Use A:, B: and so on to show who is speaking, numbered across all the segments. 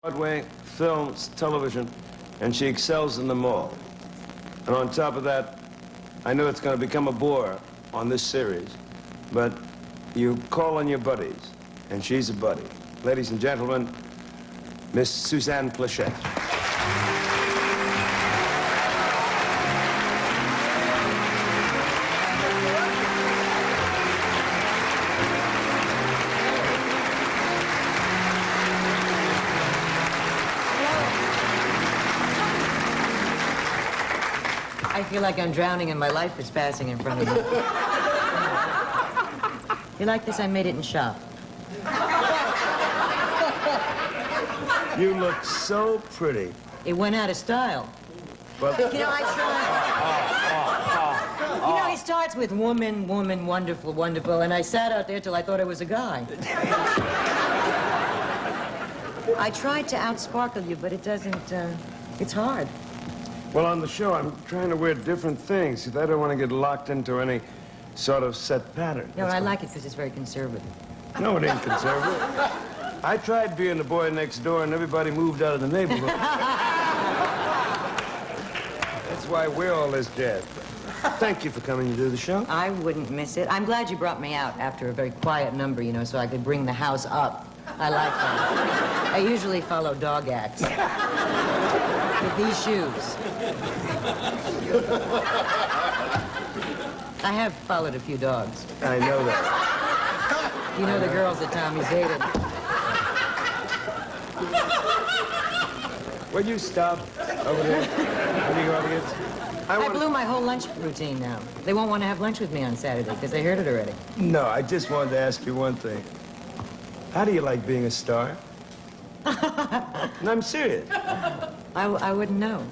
A: Broadway, films, television, and she excels in them all. And on top of that, I know it's going to become a bore on this series, but you call on your buddies, and she's a buddy. Ladies and gentlemen, Miss Suzanne Pleshette.
B: I feel like I'm drowning and my life is passing in front of me. You like this? I made it in shop.
A: You look so pretty.
B: It went out of style.
A: But
B: You know, I tried. You know, he starts with woman, woman, wonderful, wonderful, and I sat out there till I thought I was a guy. I tried to outsparkle you, but it doesn't, it's hard.
A: well, on the show, I'm trying to wear different things because I don't want to get locked into any sort of set pattern.
B: No, I like it because it's very conservative.
A: No, it ain't conservative. I tried being the boy next door, and everybody moved out of the neighborhood. That's why we're all this jazz. Thank you for coming to do the show.
B: I wouldn't miss it. I'm glad you brought me out after a very quiet number, you know, so I could bring the house up. I like that. I usually follow dog acts. With these shoes. I have followed a few dogs.
A: I know that.
B: You know the girls that Tommy's dated.
A: Will you stop over there? Any audience?
B: I blew my whole lunch routine now. They won't want to have lunch with me on Saturday because they heard it already.
A: No, I just wanted to ask you one thing. How do you like being a star? No, I'm serious.
B: I wouldn't know.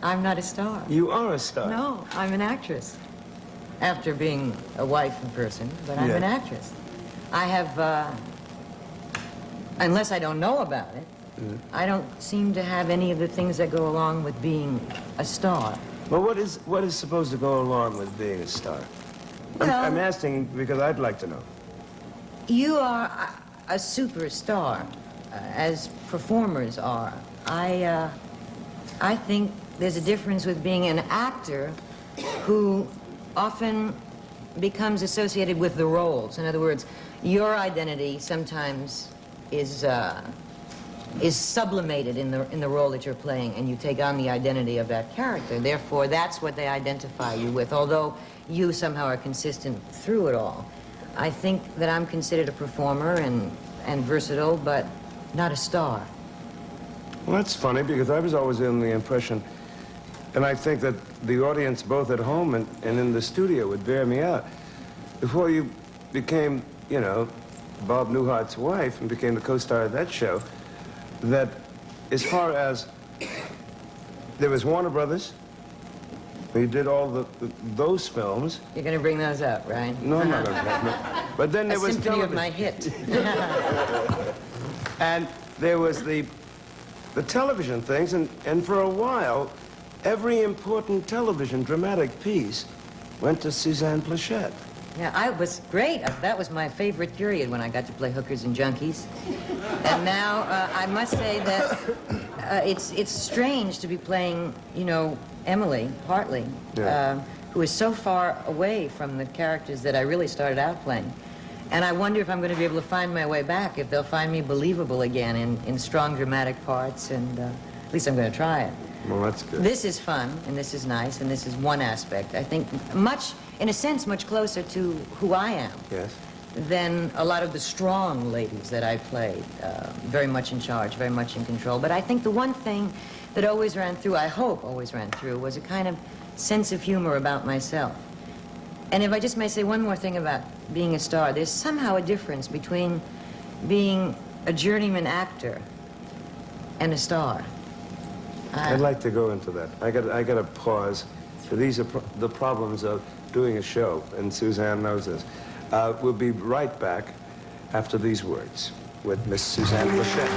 B: I'm not a star.
A: You are a star.
B: No, I'm an actress. After being a wife in person, but I'm an actress. I have, unless I don't know about it, I don't seem to have any of the things that go along with being a star.
A: Well, what is supposed to go along with being a star? I'm asking because I'd like to know.
B: You are a superstar, as performers are. I think there's a difference with being an actor who often becomes associated with the roles. In other words, your identity sometimes is sublimated in the role that you're playing, and you take on the identity of that character. Therefore, that's what they identify you with, although you somehow are consistent through it all. I think that I'm considered a performer and versatile, but not a star.
A: Well, that's funny because I was always in the impression, and I think that the audience both at home and in the studio would bear me out. Before you became, you know, Bob Newhart's wife and became the co-star of that show, that as far as there was Warner Brothers, we did all those films.
B: You're going to bring those up, right?
A: No, I'm not going to bring them up. But then there was
B: symphony
A: television.
B: of my hit.
A: And there was the television things, and for a while, every important television dramatic piece went to Suzanne Pleshette.
B: Yeah, I was great. That was my favorite period when I got to play hookers and junkies. And now I must say that it's strange to be playing, you know, Emily Hartley, who is so far away from the characters that I really started out playing. And I wonder if I'm going to be able to find my way back, if they'll find me believable again in strong dramatic parts, and at least I'm going to try it.
A: Well, that's good.
B: This is fun, and this is nice, and this is one aspect. I think in a sense, much closer to who I am.
A: Yes.
B: Than a lot of the strong ladies that I played. Very much in charge, very much in control. But I think the one thing that always ran through, I hope always ran through, was a kind of sense of humor about myself. And if I just may say one more thing about being a star, there's somehow a difference between being a journeyman actor and a star.
A: I'd like to go into that. I got to pause. So these are the problems of doing a show, and Suzanne knows this. We'll be right back after these words with Miss Suzanne Pleshette.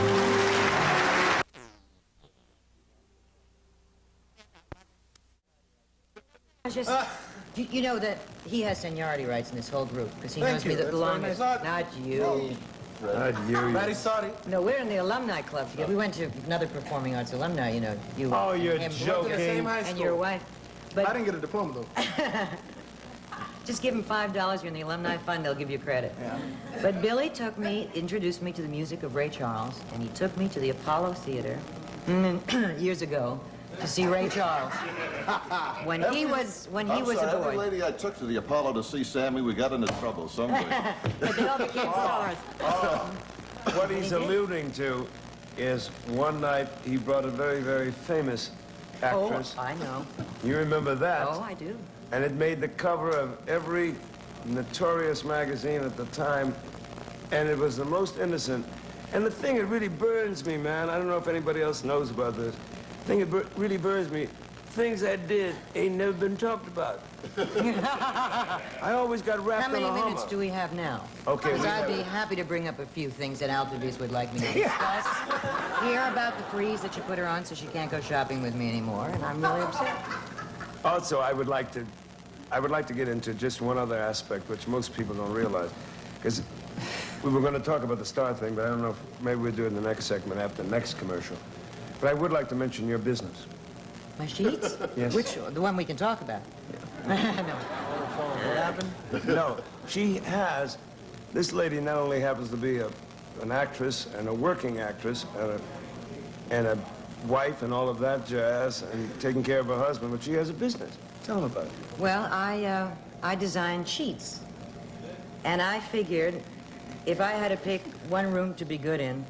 B: You know that he has seniority rights in this whole group because he knows me the longest. Not you.
C: Very sorry.
B: No, we're in the alumni club together. We went to another performing arts alumni, you know. You
A: Oh,
B: and
A: you're
B: him.
A: joking.
C: The same high
B: And
C: school.
B: your wife. But
C: I didn't get a diploma, though.
B: just give them $5. You're in the alumni fund, they'll give you credit. Yeah. But Billy introduced me to the music of Ray Charles, and he took me to the Apollo Theater years ago to see Ray Charles when he was a boy.
D: Every lady I took to the Apollo to see Sammy, we got into trouble someday.
B: But they all became stars.
A: What he's alluding to is one night he brought a very, very famous actress.
B: Oh, I know.
A: You remember that?
B: Oh, I do.
A: And it made the cover of every notorious magazine at the time, and it was the most innocent. And the thing that really burns me, man, I don't know if anybody else knows about this, the thing that really burns me, things I did ain't never been talked about. I always got wrapped in a
B: How many
A: hummer.
B: minutes do we have now?
A: Okay,
B: Because
A: we
B: I'd
A: have-
B: be happy to bring up a few things that Altarbees would like me to discuss. Hear about the freeze that you put her on so she can't go shopping with me anymore, and I'm really upset.
A: Also, I would like to get into just one other aspect, which most people don't realize, because we were going to talk about the star thing, but I don't know if maybe we'll do it in the next segment after the next commercial. But I would like to mention your business.
B: My sheets?
A: Yes.
B: Which, the one we can talk about? No.
C: What happened?
A: No, she has. This lady not only happens to be an actress and a working actress and a wife and all of that jazz and taking care of her husband, but she has a business. Tell them about it.
B: Well, I designed sheets. And I figured if I had to pick one room to be good in,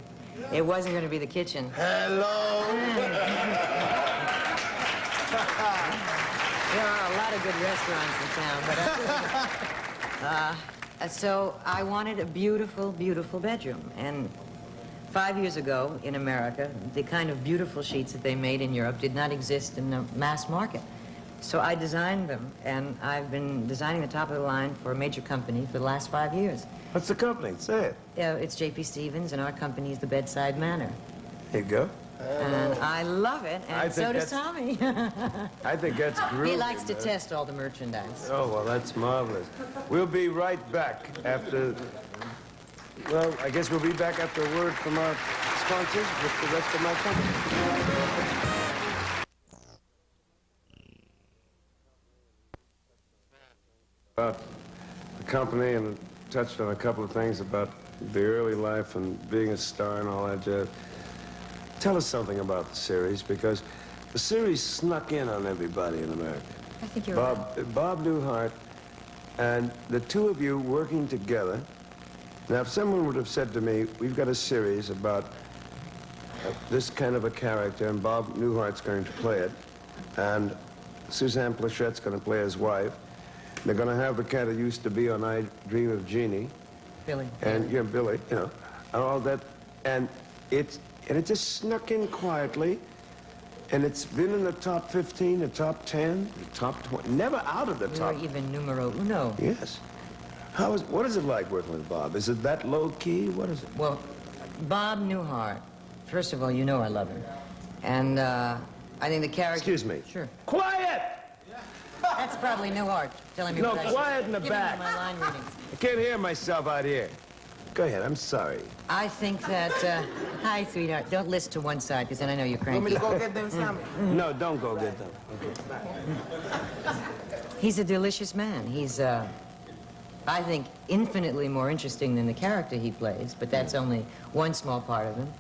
B: it wasn't going to be the kitchen.
D: Hello.
B: There are a lot of good restaurants in town, but so I wanted a beautiful, beautiful bedroom. And 5 years ago in America, the kind of beautiful sheets that they made in Europe did not exist in the mass market. So I designed them, and I've been designing the top of the line for a major company for the last 5 years.
A: What's the company? Say it.
B: It's J.P. Stevens, and our company is the Bedside Manor.
A: There you go.
B: And I love it,
A: I
B: and
A: think
B: so does
A: that's-
B: Tommy.
A: I think that's groovy.
B: He likes to
A: man.
B: test all the merchandise.
A: Oh, well, that's marvelous. We'll be right back after... Well, I guess we'll be back after a word from our sponsors with the rest of my company. About the company and touched on a couple of things about the early life and being a star and all that jazz. Tell us something about the series, because the series snuck in on everybody in America.
B: I think you're right.
A: Bob Newhart and the two of you working together. Now, if someone would have said to me, we've got a series about this kind of a character, and Bob Newhart's going to play it, and Suzanne Plechette's going to play his wife, they're going to have the cat who used to be on I Dream of Jeannie,
B: Billy.
A: and yeah, Billy, you know, and all that, and it just snuck in quietly, and it's been in the top 15, the top 10, the top 20, never out of the
B: You're
A: top.
B: even numero uno.
A: Yes. What is it like working with Bob? Is it that low key? What is it?
B: Well, Bob Newhart, first of all, you know I love him. And I think the character...
A: Excuse me.
B: Sure.
A: Quiet!
B: That's probably Newhart telling me
A: No,
B: what I should
A: quiet in the
B: Giving me
A: back.
B: my line readings.
A: I can't hear myself out here. Go ahead, I'm sorry.
B: I think that... hi, sweetheart. Don't list to one side, because then I know you're
C: Want me
B: cranky.
C: to go get them, Sammy?
A: No, don't go get them.
B: He's a delicious man. He's, I think, infinitely more interesting than the character he plays, but that's only one small part of him.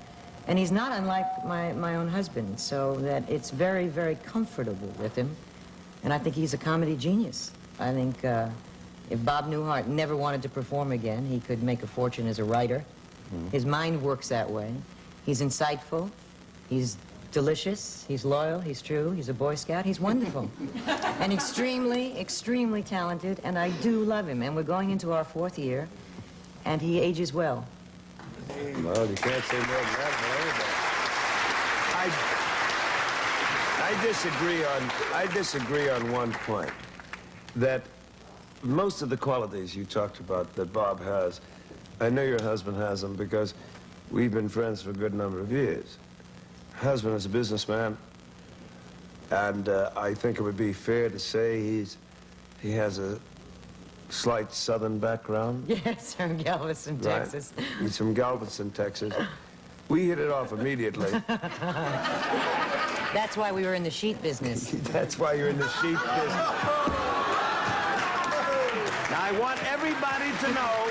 B: And he's not unlike my own husband, so that it's very, very comfortable with him. And I think he's a comedy genius. I think if Bob Newhart never wanted to perform again, he could make a fortune as a writer. His mind works that way. He's insightful. He's delicious. He's loyal. He's true. He's a Boy Scout. He's wonderful. And extremely, extremely talented. And I do love him. And we're going into our 4th year. And he ages well.
A: Well, you can't say more than that, but I disagree on one point. That most of the qualities you talked about that Bob has, I know your husband has them because we've been friends for a good number of years. Husband is a businessman, and I think it would be fair to say he has a slight southern background.
B: Yes, from Galveston,
A: Right.
B: Texas.
A: He's from Galveston, Texas. We hit it off immediately.
B: That's why we were in the sheet business.
A: That's why you're in the sheet business. Now, I want everybody to know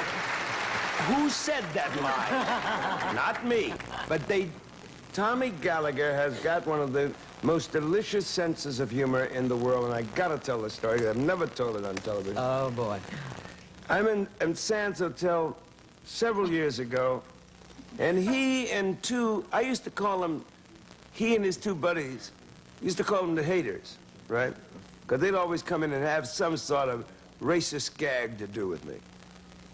A: who said that line. Not me, but Tommy Gallagher has got one of the most delicious senses of humor in the world, and I gotta tell the story. I've never told it on television.
B: Oh, boy.
A: I'm in Sands Hotel several years ago, and I used to call him, he and his two buddies, used to call them the haters, right? Because they'd always come in and have some sort of racist gag to do with me.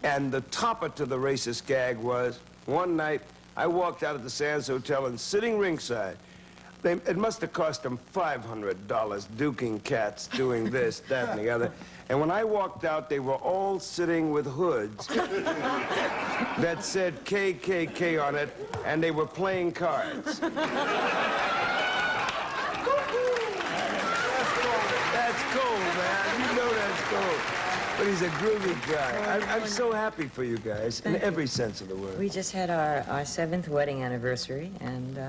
A: And the topper to the racist gag was, one night, I walked out of the Sands Hotel and sitting ringside, it must have cost them $500 duking cats doing this, that, and the other. And when I walked out, they were all sitting with hoods that said KKK on it, and they were playing cards. That's cool, man. You know that's cool. But he's a groovy guy. I'm so happy for you guys, in every sense of the word.
B: We just had our 7th wedding anniversary, and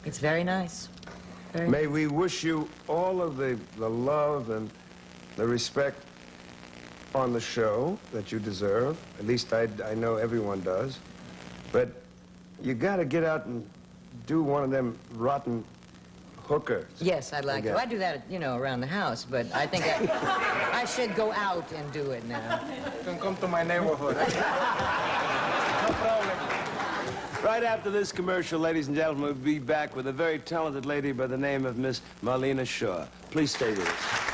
B: it's very nice. Very
A: May we wish you all of the love and the respect on the show that you deserve. At least I know everyone does. But you got to get out and do one of them rotten hookers.
B: Yes, I'd like to. I do that, you know, around the house, but I think I should go out and do it now.
C: You can come to my neighborhood. No problem.
A: Right after this commercial, ladies and gentlemen, we'll be back with a very talented lady by the name of Miss Marlena Shaw. Please stay with us.